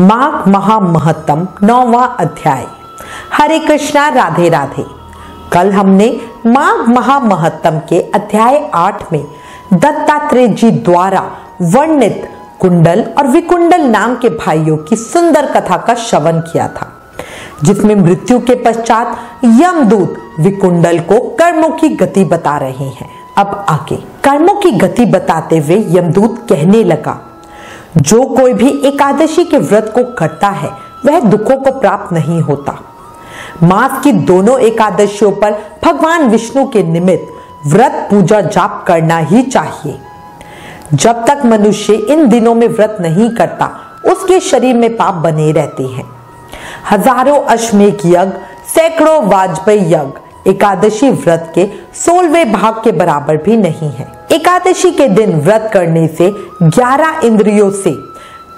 माघ महामहत्तम 9वां अध्याय। हरे कृष्णा, राधे राधे। कल हमने माघ महामहत्तम के अध्याय 8 में दत्तात्रेय जी द्वारा वर्णित कुंडल और विकुंडल नाम के भाइयों की सुंदर कथा का श्रवण किया था, जिसमें मृत्यु के पश्चात यमदूत विकुंडल को कर्मों की गति बता रहे हैं। अब आगे कर्मों की गति बताते हुए यमदूत कहने लगा, जो कोई भी एकादशी के व्रत को करता है वह दुखों को प्राप्त नहीं होता। मास की दोनों एकादशियों पर भगवान विष्णु के निमित्त व्रत पूजा जाप करना ही चाहिए। जब तक मनुष्य इन दिनों में व्रत नहीं करता, उसके शरीर में पाप बने रहते हैं। हजारों अश्वमेध यज्ञ, सैकड़ों वाजपेयी यज्ञ एकादशी व्रत के 16वें भाग के बराबर भी नहीं है। एकादशी के दिन व्रत करने से 11 इंद्रियों से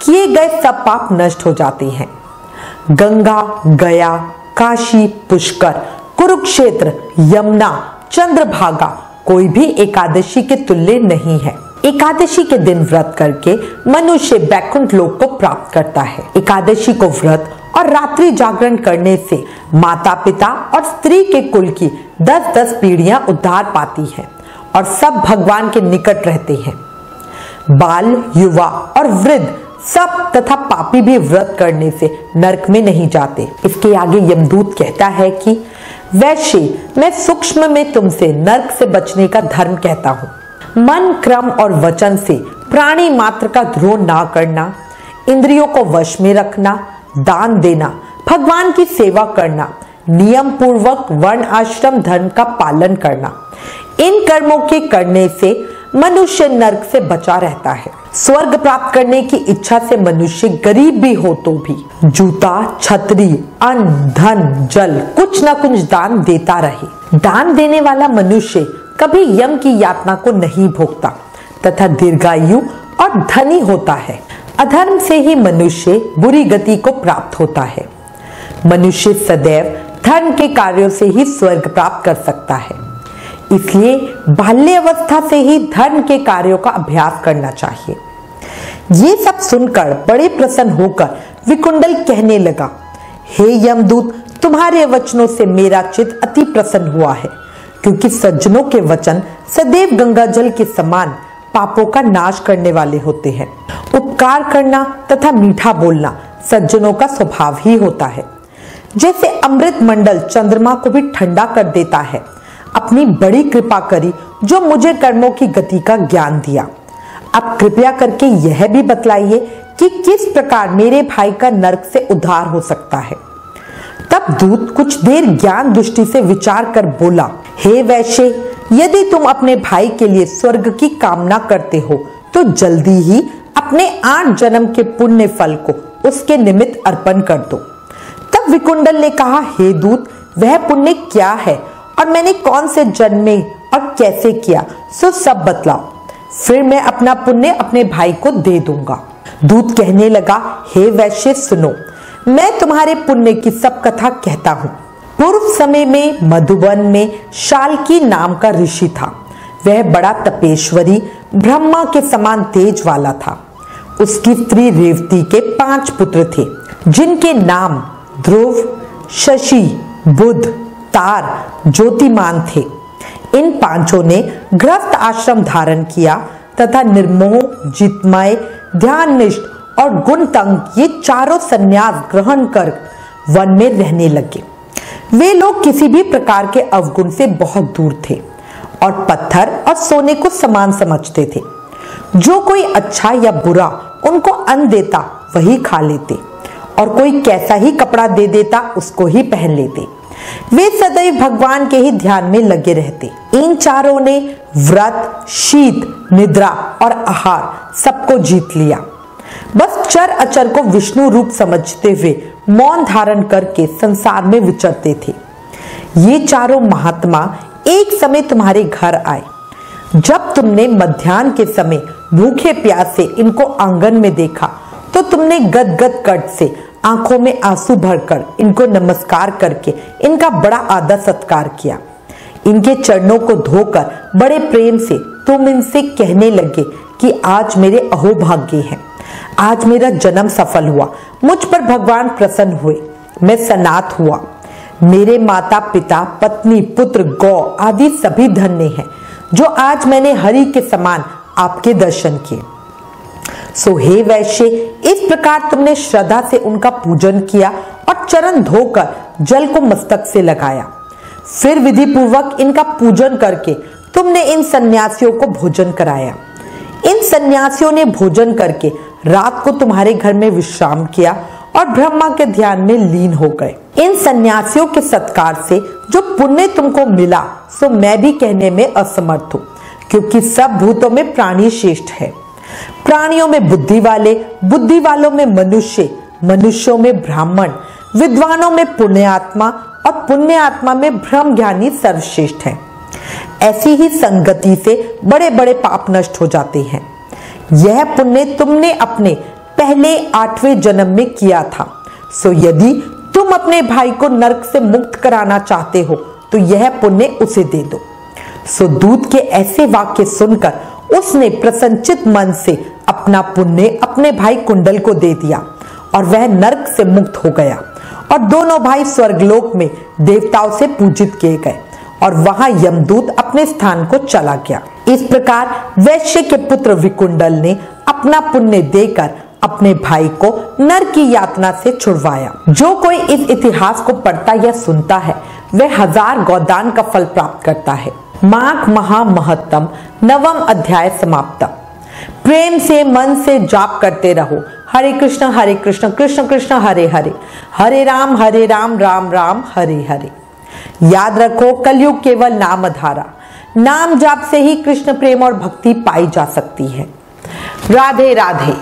किए गए सब पाप नष्ट हो जाते हैं। गंगा, गया, काशी, पुष्कर, कुरुक्षेत्र, यमुना, चंद्रभागा कोई भी एकादशी के तुल्य नहीं है। एकादशी के दिन व्रत करके मनुष्य वैकुंठ लोक को प्राप्त करता है। एकादशी को व्रत और रात्रि जागरण करने से माता पिता और स्त्री के कुल की 10-10 पीढ़ियां उद्धार पाती हैं और सब भगवान के निकट रहते हैं। बाल, युवा और वृद्ध सब तथा पापी भी व्रत करने से नरक में नहीं जाते। इसके आगे यमदूत कहता है कि वैसे मैं सूक्ष्म में तुमसे नरक से बचने का धर्म कहता हूँ। मन, क्रम और वचन से प्राणी मात्र का द्रोह ना करना, इंद्रियों को वश में रखना, दान देना, भगवान की सेवा करना, नियम पूर्वक वर्ण आश्रम धर्म का पालन करना, इन कर्मों के करने से मनुष्य नरक से बचा रहता है। स्वर्ग प्राप्त करने की इच्छा से मनुष्य गरीब भी हो तो भी जूता, छतरी, अन्न, धन, जल कुछ न कुछ दान देता रहे। दान देने वाला मनुष्य कभी यम की यातना को नहीं भोगता तथा दीर्घायु और धनी होता है। अधर्म से ही मनुष्य बुरी गति को प्राप्त होता है। मनुष्य सदैव धर्म के कार्यों से ही स्वर्ग प्राप्त कर सकता है। इसलिए बाल्यावस्था से ही धर्म के कार्यों का अभ्यास करना चाहिए। ये सब सुनकर बड़े प्रसन्न होकर विकुंडल कहने लगा, हे यमदूत, तुम्हारे वचनों से मेरा चित्त अति प्रसन्न हुआ है, क्योंकि सज्जनों के वचन सदैव गंगा जल के समान पापों का नाश करने वाले होते हैं। उपकार करना तथा मीठा बोलना सज्जनों का स्वभाव ही होता है। जैसे अमृत मंडल चंद्रमा को भी ठंडा कर देता है, अपनी बड़ी कृपा करी जो मुझे कर्मों की गति का ज्ञान दिया। अब कृपया करके यह भी बतलाइए कि किस प्रकार मेरे भाई का नरक से उद्धार हो सकता है। तब दूत कुछ देर ज्ञान दृष्टि से विचार कर बोला, हे वैश्य, यदि तुम अपने भाई के लिए स्वर्ग की कामना करते हो तो जल्दी ही अपने 8 जन्म के पुण्य फल को उसके निमित्त अर्पण कर दो। तब विकुंडल ने कहा, हे दूत, वह पुण्य क्या है और मैंने कौन से जन्म में और कैसे किया, सो सब बतलाओ, फिर मैं अपना पुण्य अपने भाई को दे दूंगा। दूत कहने लगा, हे वैश्य सुनो, मैं तुम्हारे पुण्य की सब कथा कहता हूँ। पूर्व समय में मधुबन में शाल्की नाम का ऋषि था। वह बड़ा तपेश्वरी, ब्रह्मा के समान तेज वाला था। उसकी स्त्री रेवती के 5 पुत्र थे, जिनके नाम ध्रुव, शशि, बुध, तार, ज्योतिमान थे। इन 5 ने गृहस्थ आश्रम धारण किया तथा निर्मोह, जितमय, ध्याननिष्ठ और गुणतंग ये चारों संन्यास ग्रहण कर वन में रहने लगे। वे लोग किसी भी प्रकार के अवगुण से बहुत दूर थे और पत्थर और सोने को समान समझते थे। जो कोई अच्छा या बुरा उनको अन्न देता वही खा लेते और कोई कैसा ही कपड़ा दे देता उसको ही पहन लेते। वे सदैव भगवान के ही ध्यान में लगे रहते। इन चारों ने व्रत, शीत, निद्रा और आहार सबको जीत लिया। बस चर अचर को विष्णु रूप समझते हुए मौन धारण करके संसार में विचरते थे। ये चारों महात्मा एक समय तुम्हारे घर आए। जब तुमने मध्याह्न के समय भूखे प्यासे इनको आंगन में देखा तो तुमने गदगद कंठ से आंखों में आंसू भरकर इनको नमस्कार करके इनका बड़ा आदर सत्कार किया। इनके चरणों को धोकर बड़े प्रेम से तुम इनसे कहने लगे कि आज मेरे अहोभाग्य हैं। आज मेरा जन्म सफल हुआ, मुझ पर भगवान प्रसन्न हुए, मैं सनात हुआ। मेरे माता पिता पत्नी पुत्र गौ आदि सभी धन्य हैं जो आज मैंने हरि के समान आपके दर्शन किए। सो हे वैश्य, इस प्रकार तुमने श्रद्धा से उनका पूजन किया और चरण धोकर जल को मस्तक से लगाया। फिर विधि पूर्वक इनका पूजन करके तुमने इन सन्यासियों को भोजन कराया। इन सन्यासियों ने भोजन करके रात को तुम्हारे घर में विश्राम किया और ब्रह्मा के ध्यान में लीन हो गए। इन सन्यासियों के सत्कार से जो पुण्य तुमको मिला सो मैं भी कहने में असमर्थ हूँ, क्योंकि सब भूतों में प्राणी श्रेष्ठ है। प्राणियों में बुद्धि वाले, बुद्धि वालों में मनुष्य, मनुष्यों में ब्राह्मण, विद्वानों में पुण्यात्मा और पुण्यात्मा में ब्रह्म ज्ञानी सर्वश्रेष्ठ है। ऐसी ही संगति से बड़े बड़े पाप नष्ट हो जाते हैं। यह पुण्य तुमने अपने पहले 8वें जन्म में किया था। सो यदि तुम अपने भाई को नरक से मुक्त कराना चाहते हो तो यह पुण्य उसे दे दो। सो दूत के ऐसे वाक्य सुनकर उसने प्रसन्नचित मन से अपना पुण्य अपने भाई कुंडल को दे दिया और वह नरक से मुक्त हो गया और दोनों भाई स्वर्गलोक में देवताओं से पूजित किए गए और वहां यमदूत अपने स्थान को चला गया। इस प्रकार वैश्य के पुत्र विकुंडल ने अपना पुण्य देकर अपने भाई को नरक की यातना से छुड़वाया। जो कोई इस इतिहास को पढ़ता या सुनता है वह 1000 गोदान का फल प्राप्त करता है। माघ महामहत्तम 9वां अध्याय समाप्त। प्रेम से मन से जाप करते रहो। हरे कृष्ण कृष्ण कृष्ण हरे हरे, हरे राम राम राम हरे हरे। याद रखो, कलयुग केवल नाम धारा, नाम जाप से ही कृष्ण प्रेम और भक्ति पाई जा सकती है। राधे राधे।